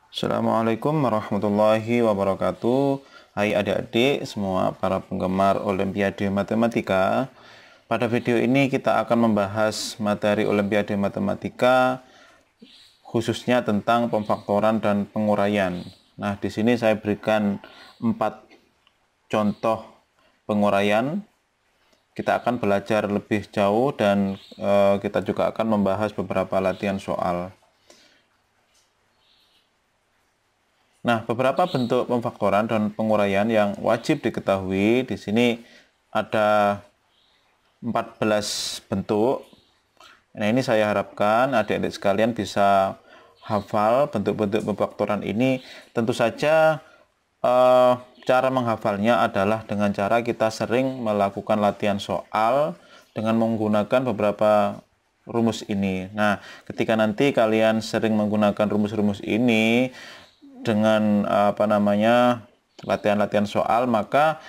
Assalamualaikum warahmatullahi wabarakatuh. Hai adik-adik semua para penggemar Olimpiade Matematika. Pada video ini kita akan membahas materi Olimpiade Matematika khususnya tentang pemfaktoran dan penguraian. Nah, di sini saya berikan 4 contoh penguraian. Kita akan belajar lebih jauh dan kita juga akan membahas beberapa latihan soal. Nah, beberapa bentuk pemfaktoran dan penguraian yang wajib diketahui di sini ada 14 bentuk. Nah, ini saya harapkan adik-adik sekalian bisa hafal bentuk-bentuk pemfaktoran ini. Tentu saja cara menghafalnya adalah dengan cara kita sering melakukan latihan soal dengan menggunakan beberapa rumus ini. Nah, ketika nanti kalian sering menggunakan rumus-rumus ini dengan latihan-latihan soal, maka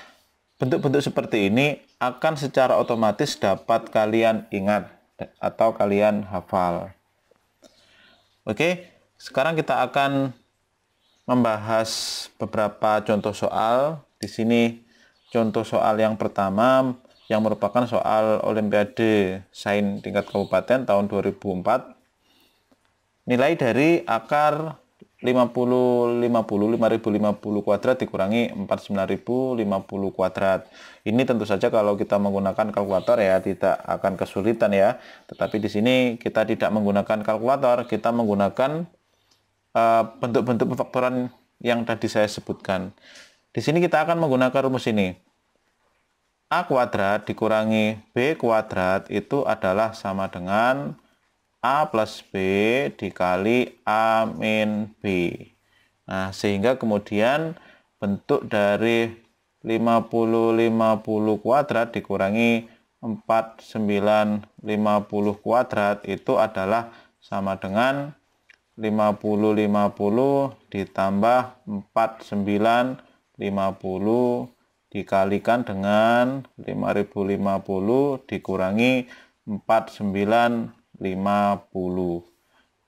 bentuk-bentuk seperti ini akan secara otomatis dapat kalian ingat atau kalian hafal. Oke, sekarang kita akan membahas beberapa contoh soal. Di sini contoh soal yang pertama yang merupakan soal Olimpiade Sains tingkat kabupaten tahun 2004. Nilai dari akar 5050 kuadrat dikurangi 49050 kuadrat. Ini tentu saja kalau kita menggunakan kalkulator ya tidak akan kesulitan ya. Tetapi di sini kita tidak menggunakan kalkulator, kita menggunakan bentuk-bentuk pemfaktoran yang tadi saya sebutkan. Di sini kita akan menggunakan rumus ini. A kuadrat dikurangi B kuadrat itu adalah sama dengan A plus B dikali A min B. Nah, sehingga kemudian bentuk dari 5050 kuadrat dikurangi 4950 kuadrat itu adalah sama dengan 5050 ditambah 4950 dikalikan dengan 5050 dikurangi 4950.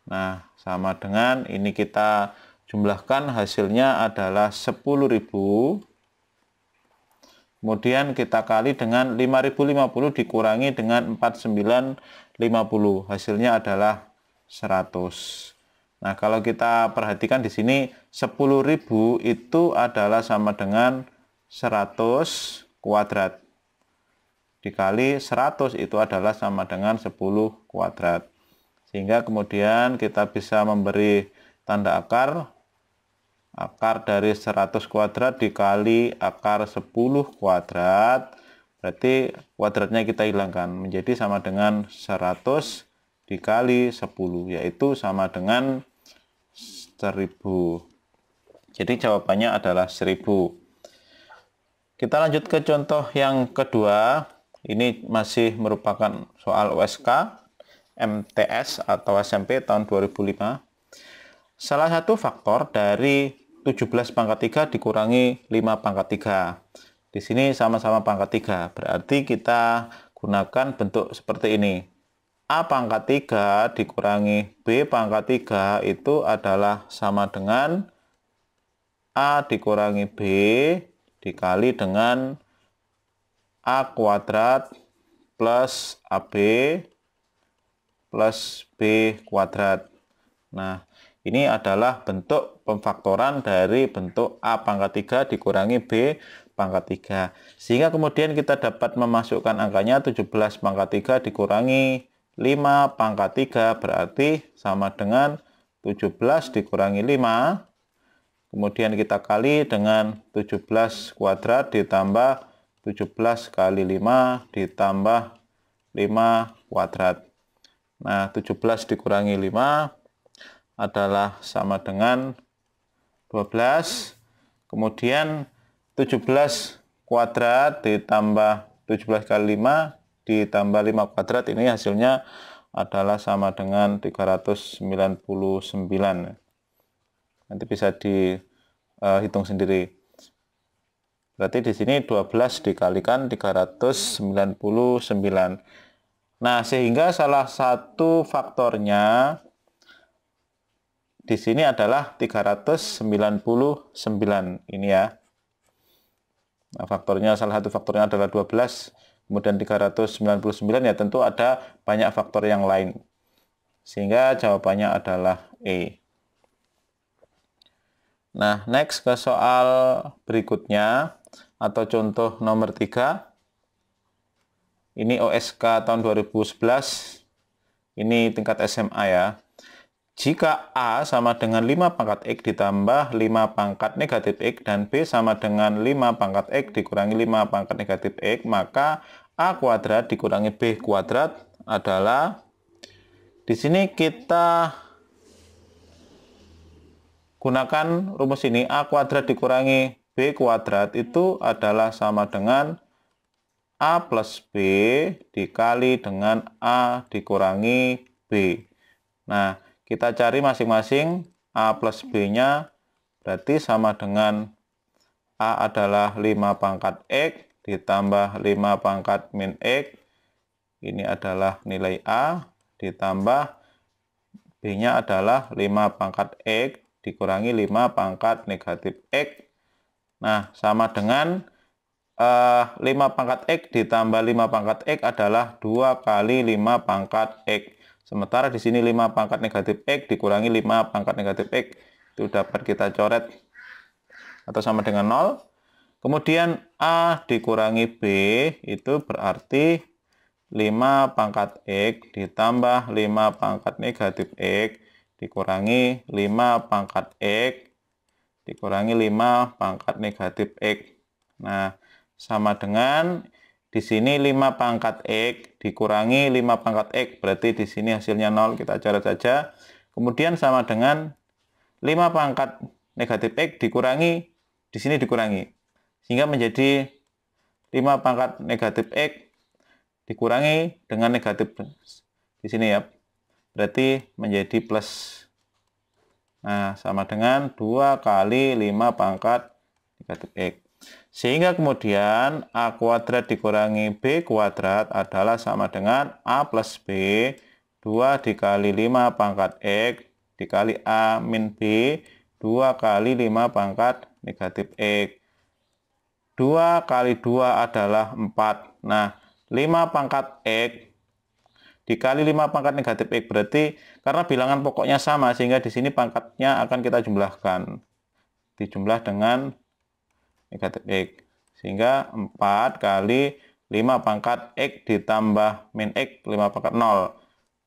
Nah, sama dengan ini kita jumlahkan, hasilnya adalah 10.000. Kemudian kita kali dengan 5050 dikurangi dengan 4950. Hasilnya adalah 100. Nah, kalau kita perhatikan di sini 10.000 itu adalah sama dengan 100 kuadrat. Dikali 100 itu adalah sama dengan 10 kuadrat. Sehingga kemudian kita bisa memberi tanda akar. Akar dari 100 kuadrat dikali akar 10 kuadrat. Berarti kuadratnya kita hilangkan. Menjadi sama dengan 100 dikali 10. Yaitu sama dengan 1000. Jadi jawabannya adalah 1000. Kita lanjut ke contoh yang kedua. Ini masih merupakan soal USK, MTS atau SMP tahun 2005. Salah satu faktor dari 17 pangkat 3 dikurangi 5 pangkat 3. Di sini sama-sama pangkat 3. Berarti kita gunakan bentuk seperti ini. A pangkat 3 dikurangi B pangkat 3 itu adalah sama dengan A dikurangi B dikali dengan A kuadrat plus AB plus B kuadrat. Nah, ini adalah bentuk pemfaktoran dari bentuk A pangkat 3 dikurangi B pangkat 3. Sehingga kemudian kita dapat memasukkan angkanya 17 pangkat 3 dikurangi 5 pangkat 3 berarti sama dengan 17 dikurangi 5. Kemudian kita kali dengan 17 kuadrat ditambah 17 kali 5 ditambah 5 kuadrat. Nah, 17 dikurangi 5 adalah sama dengan 12. Kemudian 17 kuadrat ditambah 17 kali 5 ditambah 5 kuadrat, ini hasilnya adalah sama dengan 399. Nanti bisa dihitung sendiri. Berarti di sini 12 dikalikan 399. Nah, sehingga salah satu faktornya di sini adalah 399 ini ya. Nah, faktornya, salah satu faktornya adalah 12, kemudian 399, ya tentu ada banyak faktor yang lain. Sehingga jawabannya adalah E. Nah, next ke soal berikutnya atau contoh nomor 3. Ini OSK tahun 2011. Ini tingkat SMA ya. Jika A sama dengan 5 pangkat X ditambah 5 pangkat negatif X dan B sama dengan 5 pangkat X dikurangi 5 pangkat negatif X, maka A kuadrat dikurangi B kuadrat adalah, di sini kita gunakan rumus ini, A kuadrat dikurangi B kuadrat itu adalah sama dengan A plus B dikali dengan A dikurangi B. Nah, kita cari masing-masing A plus B-nya, berarti sama dengan A adalah 5 pangkat X ditambah 5 pangkat min X. Ini adalah nilai A, ditambah B-nya adalah 5 pangkat X dikurangi 5 pangkat negatif X. Nah, sama dengan 5 pangkat X ditambah 5 pangkat X adalah 2 kali 5 pangkat X. Sementara di sini 5 pangkat negatif X dikurangi 5 pangkat negatif X. Itu dapat kita coret atau sama dengan 0. Kemudian A dikurangi B itu berarti 5 pangkat X ditambah 5 pangkat negatif X dikurangi 5 pangkat X dikurangi 5 pangkat negatif X. Nah, sama dengan di sini 5 pangkat X dikurangi 5 pangkat X, berarti di sini hasilnya 0, kita coret saja. Kemudian sama dengan 5 pangkat negatif X dikurangi, di sini dikurangi, sehingga menjadi 5 pangkat negatif X dikurangi dengan negatif di sini ya, berarti menjadi plus. Nah, sama dengan 2 kali 5 pangkat negatif X. Sehingga kemudian A kuadrat dikurangi B kuadrat adalah sama dengan A plus B 2 dikali 5 pangkat X dikali A min B 2 kali 5 pangkat negatif X. 2 kali 2 adalah 4. Nah, 5 pangkat X dikali 5 pangkat negatif X, berarti karena bilangan pokoknya sama sehingga di sini pangkatnya akan kita jumlahkan. Dijumlah dengan negatif X. Sehingga 4 kali 5 pangkat X ditambah min X 5 pangkat 0.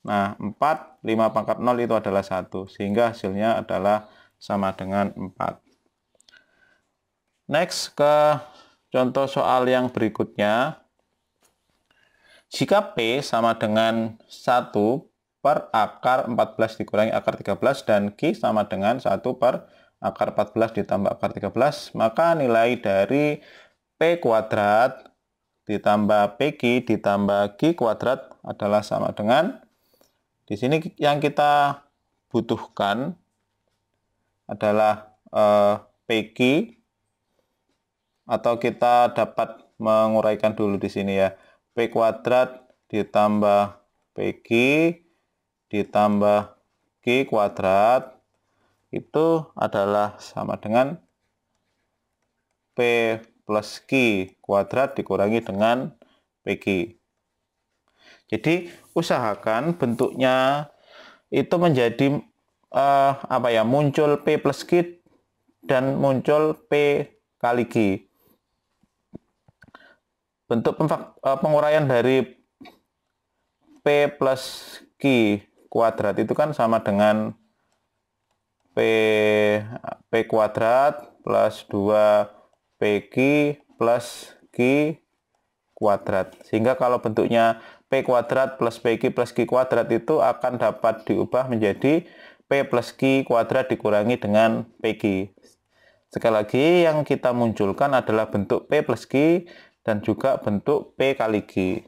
Nah, 4, 5 pangkat 0 itu adalah 1. Sehingga hasilnya adalah sama dengan 4. Next ke contoh soal yang berikutnya. Jika P sama dengan 1 per akar 14 dikurangi akar 13 dan Q sama dengan 1 per akar 14 ditambah akar 13, maka nilai dari P kuadrat ditambah PQ ditambah Q kuadrat adalah sama dengan, di sini yang kita butuhkan adalah PQ, atau kita dapat menguraikan dulu di sini ya, P kuadrat ditambah PQ ditambah Q kuadrat itu adalah sama dengan P plus Q kuadrat dikurangi dengan PQ. Jadi usahakan bentuknya itu menjadi muncul P plus Q dan muncul P kali Q. Bentuk penguraian dari P plus Q kuadrat itu kan sama dengan P kuadrat plus 2 PQ plus Q kuadrat. Sehingga kalau bentuknya P kuadrat plus PQ plus Q kuadrat itu akan dapat diubah menjadi P plus Q kuadrat dikurangi dengan PQ. Sekali lagi yang kita munculkan adalah bentuk P plus Q dan juga bentuk P kali Q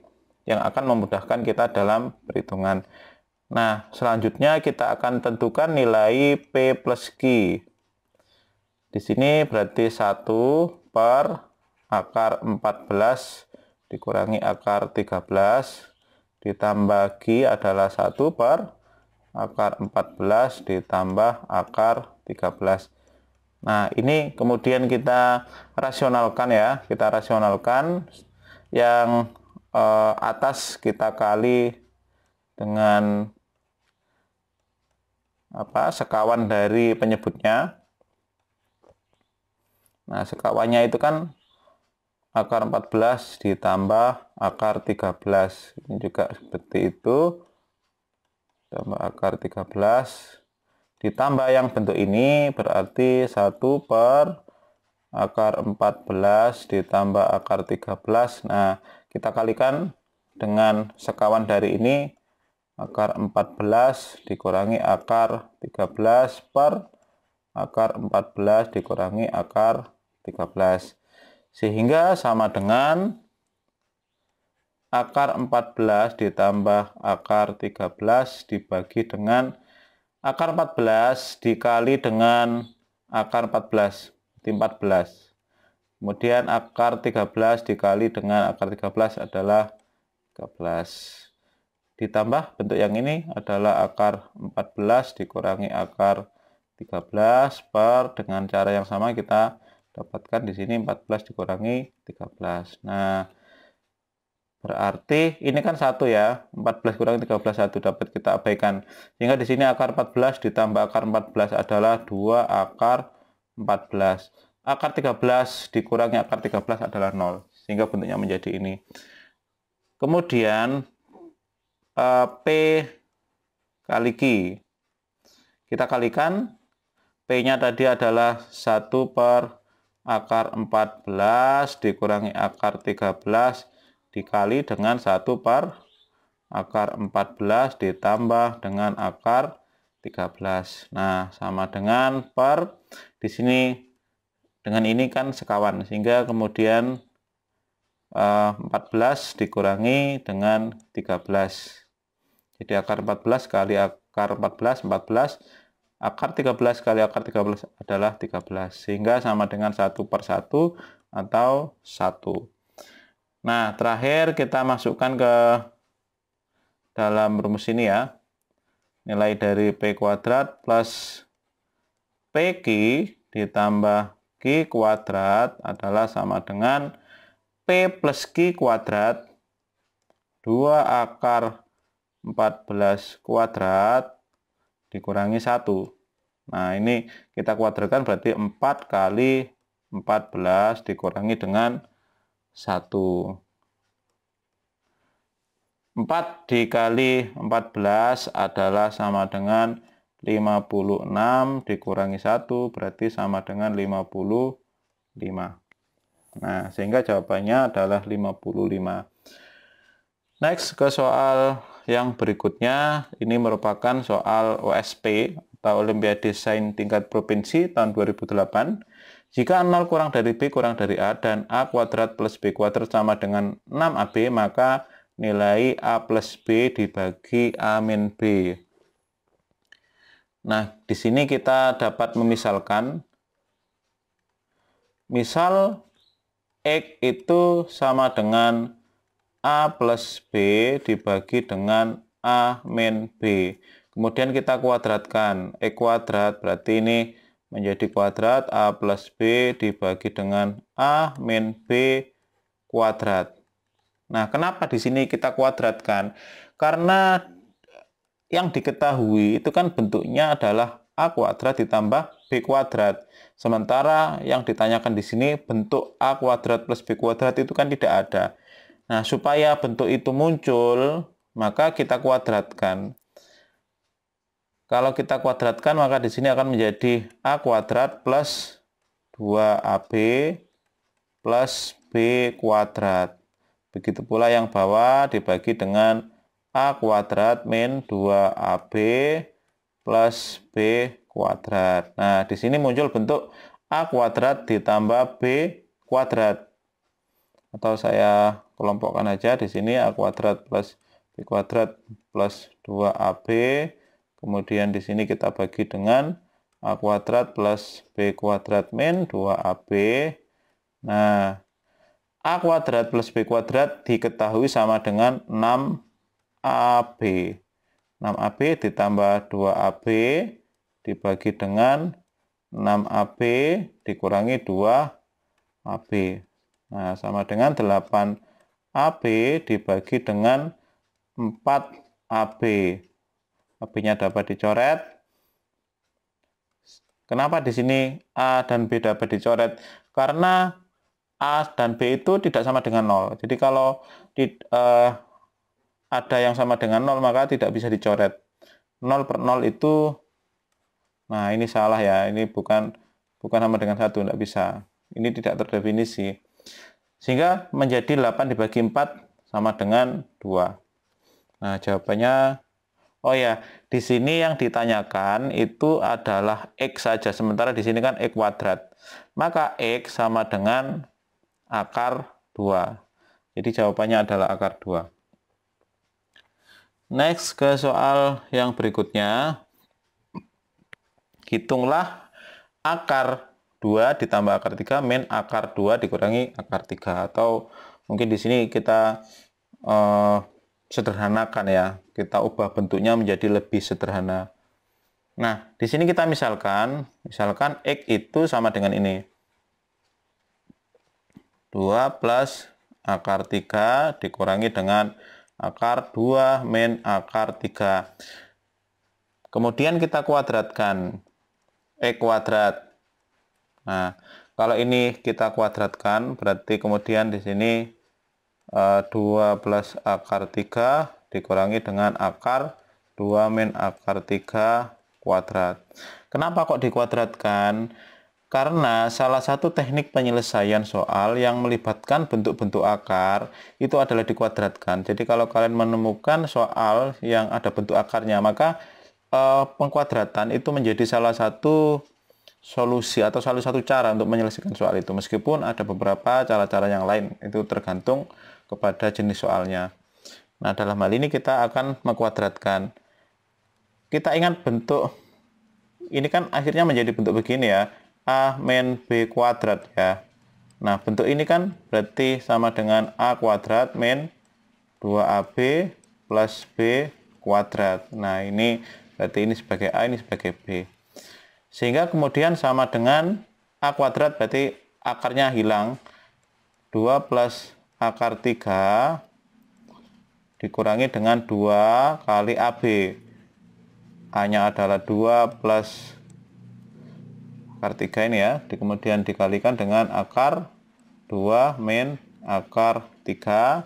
yang akan memudahkan kita dalam perhitungan. Nah, selanjutnya kita akan tentukan nilai P plus Q. Di sini berarti 1 per akar 14 dikurangi akar 13 ditambah Q adalah 1 per akar 14 ditambah akar 13. Nah, ini kemudian kita rasionalkan ya. Kita rasionalkan yang atas kita kali dengan sekawan dari penyebutnya. Nah, sekawannya itu kan akar 14 ditambah akar 13. Ini juga seperti itu. Tambah akar 13 ditambah yang bentuk ini berarti 1 per akar 14 ditambah akar 13. Nah, kita kalikan dengan sekawan dari ini, akar 14 dikurangi akar 13 per akar 14 dikurangi akar 13. Sehingga sama dengan akar 14 ditambah akar 13 dibagi dengan akar 14 dikali dengan akar 14, berarti 14. Kemudian akar 13 dikali dengan akar 13 adalah 13. Ditambah bentuk yang ini adalah akar 14 dikurangi akar 13 per, dengan cara yang sama kita dapatkan di sini 14 dikurangi 13. Nah, berarti ini kan 1 ya, 14 kurangi 13 1, dapat kita abaikan. Sehingga di sini akar 14 ditambah akar 14 adalah 2 akar 14. Akar 13 dikurangi akar 13 adalah 0. Sehingga bentuknya menjadi ini. Kemudian P kali Q. Kita kalikan, P-nya tadi adalah 1 per akar 14 dikurangi akar 13 dikali dengan 1 per akar 14 ditambah dengan akar 13. Nah, sama dengan per, di sini dengan ini kan sekawan, sehingga kemudian 14 dikurangi dengan 13. Jadi akar 14 kali akar 14, 14. Akar 13 kali akar 13 adalah 13. Sehingga sama dengan 1 per 1 atau 1. Nah, terakhir kita masukkan ke dalam rumus ini ya. Nilai dari P kuadrat plus PQ ditambah Q kuadrat adalah sama dengan P plus Q kuadrat 2 akar 14 kuadrat dikurangi 1. Nah, ini kita kuadratkan berarti 4 kali 14 dikurangi dengan 1. 4 dikali 14 adalah sama dengan 56 dikurangi 1 berarti sama dengan 55. Nah, sehingga jawabannya adalah 55. Next, ke soal yang berikutnya. Ini merupakan soal OSP atau Olimpiade Sains tingkat provinsi tahun 2008. Jika 0 kurang dari B kurang dari A dan A kuadrat plus B kuadrat sama dengan 6AB, maka nilai A plus B dibagi A min B. Nah, di sini kita dapat memisalkan. Misal X itu sama dengan A plus B dibagi dengan A min B. Kemudian kita kuadratkan. X kuadrat berarti ini menjadi kuadrat A plus B dibagi dengan A min B kuadrat. Nah, kenapa di sini kita kuadratkan? Karena yang diketahui itu kan bentuknya adalah A kuadrat ditambah B kuadrat. Sementara yang ditanyakan di sini bentuk A kuadrat plus B kuadrat itu kan tidak ada. Nah, supaya bentuk itu muncul, maka kita kuadratkan. Kalau kita kuadratkan, maka di sini akan menjadi A kuadrat plus 2AB plus B kuadrat. Begitu pula yang bawah dibagi dengan A kuadrat min 2AB plus B kuadrat. Nah, di sini muncul bentuk A kuadrat ditambah B kuadrat. Atau saya kelompokkan aja di sini A kuadrat plus B kuadrat plus 2AB. Kemudian di sini kita bagi dengan A kuadrat plus B kuadrat min 2AB. Nah, A kuadrat plus B kuadrat diketahui sama dengan 6AB. 6AB ditambah 2AB dibagi dengan 6AB dikurangi 2AB. Nah, sama dengan 8AB dibagi dengan 4AB. AB-nya dapat dicoret. Kenapa di sini A dan B dapat dicoret? Karena A dan B itu tidak sama dengan 0. Jadi kalau ada yang sama dengan 0 maka tidak bisa dicoret. 0 per 0 itu, nah ini salah ya, ini bukan sama dengan 1, tidak bisa. Ini tidak terdefinisi. Sehingga menjadi 8 dibagi 4 sama dengan 2. Nah jawabannya, oh ya, di sini yang ditanyakan itu adalah X saja, sementara di sini kan X kuadrat. Maka X sama dengan akar 2. Jadi jawabannya adalah akar 2. Next ke soal yang berikutnya. Hitunglah akar 2 ditambah akar 3 min akar 2 dikurangi akar 3. Atau mungkin di sini kita sederhanakan ya. Kita ubah bentuknya menjadi lebih sederhana. Nah, di sini kita misalkan X itu sama dengan ini. 2 plus akar 3 dikurangi dengan akar 2 min akar 3. Kemudian kita kuadratkan X kuadrat. Nah, kalau ini kita kuadratkan berarti kemudian di sini 2 plus akar 3 dikurangi dengan akar 2 min akar 3 kuadrat. Kenapa kok dikuadratkan? Karena salah satu teknik penyelesaian soal yang melibatkan bentuk-bentuk akar itu adalah dikuadratkan. Jadi kalau kalian menemukan soal yang ada bentuk akarnya, maka pengkuadratan itu menjadi salah satu solusi atau salah satu cara untuk menyelesaikan soal itu. Meskipun ada beberapa cara-cara yang lain, itu tergantung kepada jenis soalnya. Nah, dalam hal ini kita akan mengkuadratkan. Kita ingat bentuk ini kan akhirnya menjadi bentuk begini ya. A min B kuadrat ya. Nah, bentuk ini kan berarti sama dengan A kuadrat min 2AB plus B kuadrat. Nah, ini berarti ini sebagai A, ini sebagai B. Sehingga kemudian sama dengan A kuadrat berarti akarnya hilang. 2 plus akar 3 dikurangi dengan 2 kali AB. A-nya adalah 2 plus akar 3 ini ya, kemudian dikalikan dengan akar 2 min akar 3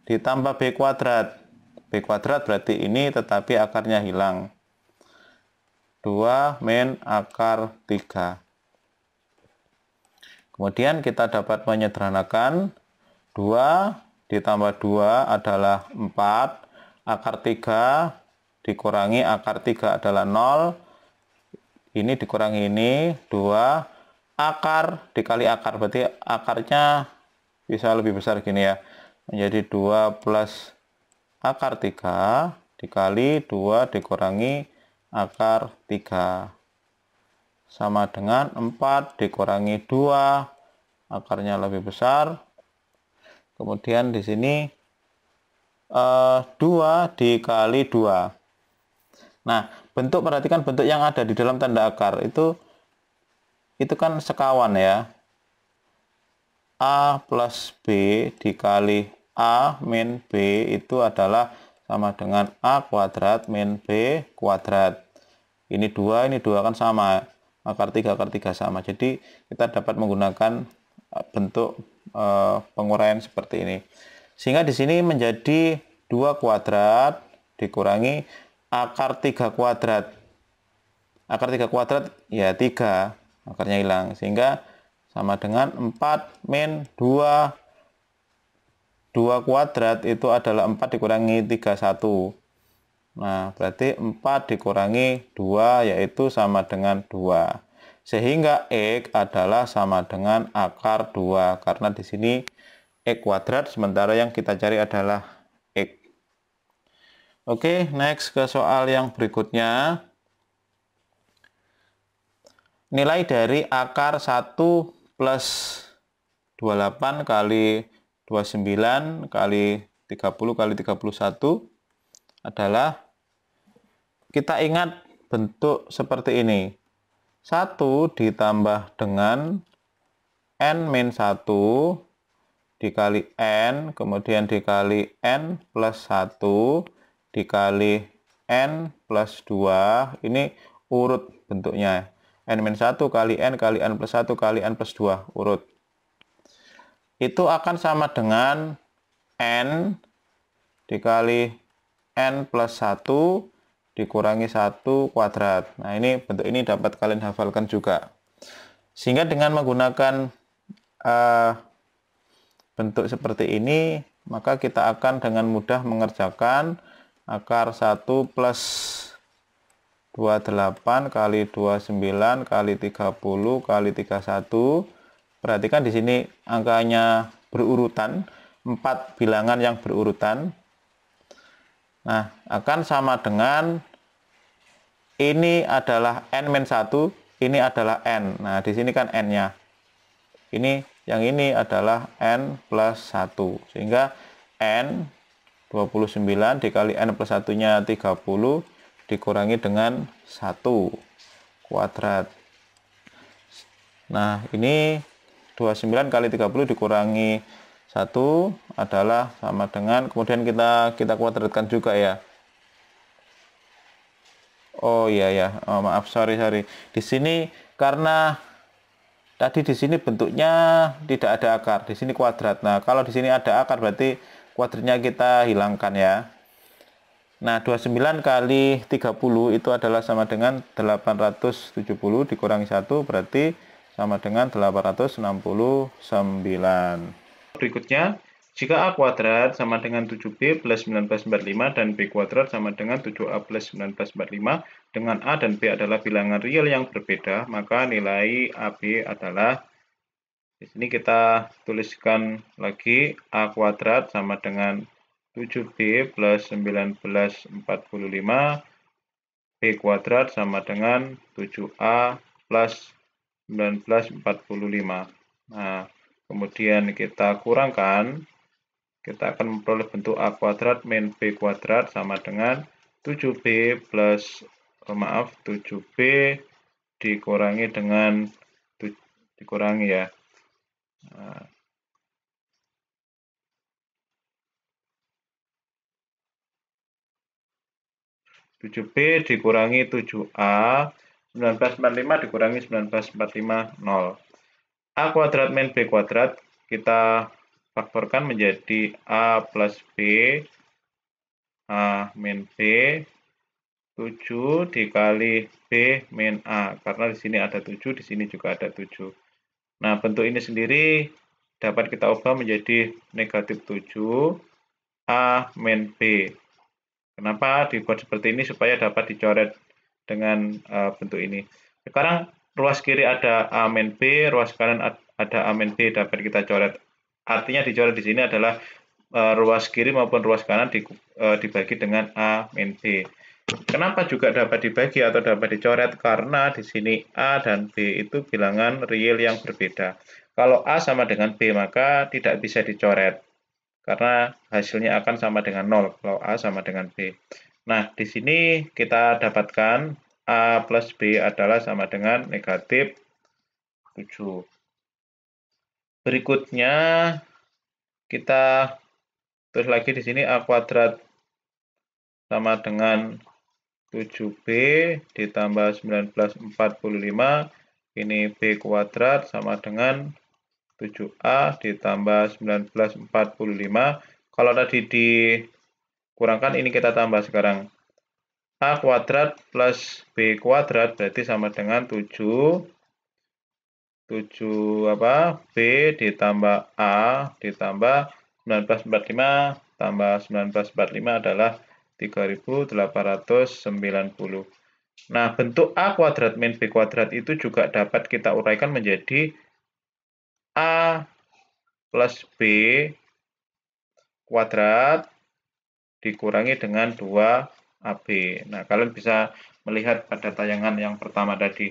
ditambah B kuadrat. B kuadrat berarti ini tetapi akarnya hilang. 2 min akar 3. Kemudian kita dapat menyederhanakan 2 ditambah 2 adalah 4. Akar 3 dikurangi akar 3 adalah 0. Ini dikurangi ini 2, akar dikali akar berarti akarnya bisa lebih besar gini ya, menjadi 2 plus akar 3 dikali 2 dikurangi akar 3 sama dengan 4 dikurangi 2, akarnya lebih besar. Kemudian di sini 2 dikali 2. Nah, perhatikan bentuk yang ada di dalam tanda akar itu kan sekawan ya. A plus B dikali A min B itu adalah sama dengan A kuadrat min B kuadrat. Ini 2 kan sama. Akar 3 sama. Jadi kita dapat menggunakan bentuk penguraian seperti ini. Sehingga di sini menjadi 2 kuadrat dikurangi akar 3 kuadrat. Akar 3 kuadrat ya 3, akarnya hilang. Sehingga sama dengan 4 min 2. 2 kuadrat itu adalah 4 dikurangi 3, 1. Nah, berarti 4 dikurangi 2 yaitu sama dengan 2. Sehingga X adalah sama dengan akar 2. Karena di sini X kuadrat, sementara yang kita cari adalah X. Oke, next ke soal yang berikutnya. Nilai dari akar 1 plus 28 kali 29 kali 30 kali 31 adalah kita ingat bentuk seperti ini. 1 ditambah dengan n-1 dikali n, kemudian dikali n plus 1 dikali n plus 2. Ini urut bentuknya. n-1 kali n plus 1 kali n plus 2 urut. Itu akan sama dengan n dikali n plus 1 dikurangi 1 kuadrat. Nah, ini bentuk ini dapat kalian hafalkan juga. Sehingga dengan menggunakan bentuk seperti ini, maka kita akan dengan mudah mengerjakan akar 1 plus 28 kali 29 kali 30 kali 31. Perhatikan di sini angkanya berurutan, 4 bilangan yang berurutan. Nah, akan sama dengan ini adalah n-1, ini adalah n. Nah, di sini kan n-nya. Yang ini adalah n plus 1. Sehingga n 29 dikali n plus 1-nya 30 dikurangi dengan 1 kuadrat. Nah, ini 29 kali 30 dikurangi 1 adalah sama dengan, kemudian kita kuadratkan juga ya. Oh iya ya, oh, maaf, sorry. Di sini karena tadi di sini bentuknya tidak ada akar, di sini kuadrat. Nah, kalau di sini ada akar berarti kuadratnya kita hilangkan ya. Nah, 29 kali 30 itu adalah sama dengan 870 dikurangi 1 berarti sama dengan 869. Berikutnya, jika A kuadrat sama dengan 7B plus 1945 dan B kuadrat sama dengan 7A plus 1945 dengan A dan B adalah bilangan real yang berbeda, maka nilai AB adalah, di sini kita tuliskan lagi, A kuadrat sama dengan 7B plus 1945, B kuadrat sama dengan 7A plus 1945. Nah, kemudian kita kurangkan, kita akan memperoleh bentuk A kuadrat min B kuadrat sama dengan 7B plus 7B dikurangi dengan dikurangi ya. Nah, 7B dikurangi 7A, 1945 dikurangi 1945, 0. A kuadrat min B kuadrat kita faktorkan menjadi A plus B, A min B, 7 dikali B min A, karena di sini ada 7, di sini juga ada 7. Nah, bentuk ini sendiri dapat kita ubah menjadi negatif 7, A min B. Kenapa dibuat seperti ini? Supaya dapat dicoret dengan bentuk ini. Sekarang ruas kiri ada A min B, ruas kanan ada A min B, dapat kita coret. Artinya dicoret di sini adalah ruas kiri maupun ruas kanan dibagi dengan A min B. Kenapa juga dapat dibagi atau dapat dicoret? Karena di sini A dan B itu bilangan real yang berbeda. Kalau A sama dengan B, maka tidak bisa dicoret, karena hasilnya akan sama dengan 0 kalau A sama dengan B. Nah, di sini kita dapatkan A plus B adalah sama dengan negatif 7. Berikutnya, kita terus lagi di sini A kuadrat sama dengan 7B ditambah 1945, ini B kuadrat sama dengan 7A ditambah 1945. Kalau tadi dikurangkan, ini kita tambah sekarang. A kuadrat plus B kuadrat berarti sama dengan 7 B ditambah A ditambah 1945 tambah 1945 adalah 3890. Nah, bentuk A kuadrat min B kuadrat itu juga dapat kita uraikan menjadi A plus B kuadrat dikurangi dengan 2AB. Nah, kalian bisa melihat pada tayangan yang pertama tadi.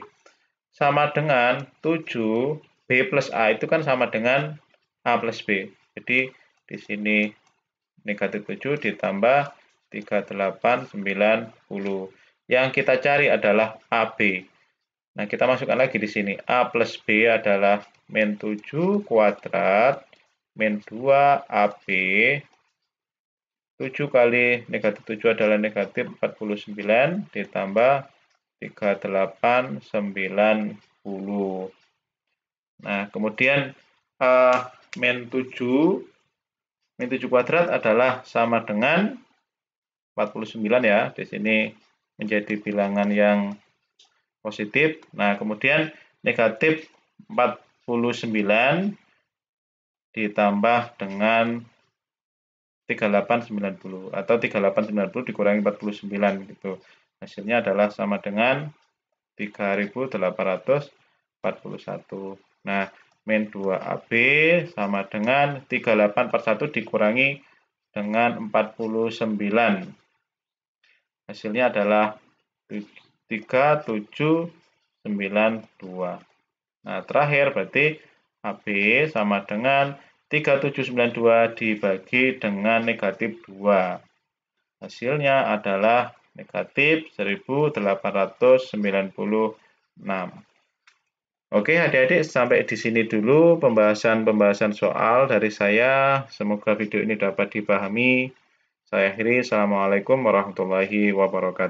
Sama dengan 7B plus A itu kan sama dengan A plus B. Jadi, di sini negatif 7 ditambah 3890. Yang kita cari adalah AB. Nah, kita masukkan lagi di sini. A plus B adalah min 7 kuadrat min 2 AB. 7 kali negatif 7 adalah negatif 49 ditambah 3890. Nah, kemudian min 7 kuadrat adalah sama dengan 49 ya. Di sini menjadi bilangan yang positif. Nah, kemudian negatif 49 ditambah dengan 3890 atau 3890 dikurangi 49 gitu. Hasilnya adalah sama dengan 3841. Nah, min 2AB sama dengan 38 per 1 dikurangi dengan 49. Hasilnya adalah 3792. Nah, terakhir berarti AB sama dengan 3792 dibagi dengan negatif 2. Hasilnya adalah negatif 1896. Oke, adik-adik, sampai di sini dulu pembahasan soal dari saya. Semoga video ini dapat dipahami. Saya akhiri. Assalamualaikum warahmatullahi wabarakatuh.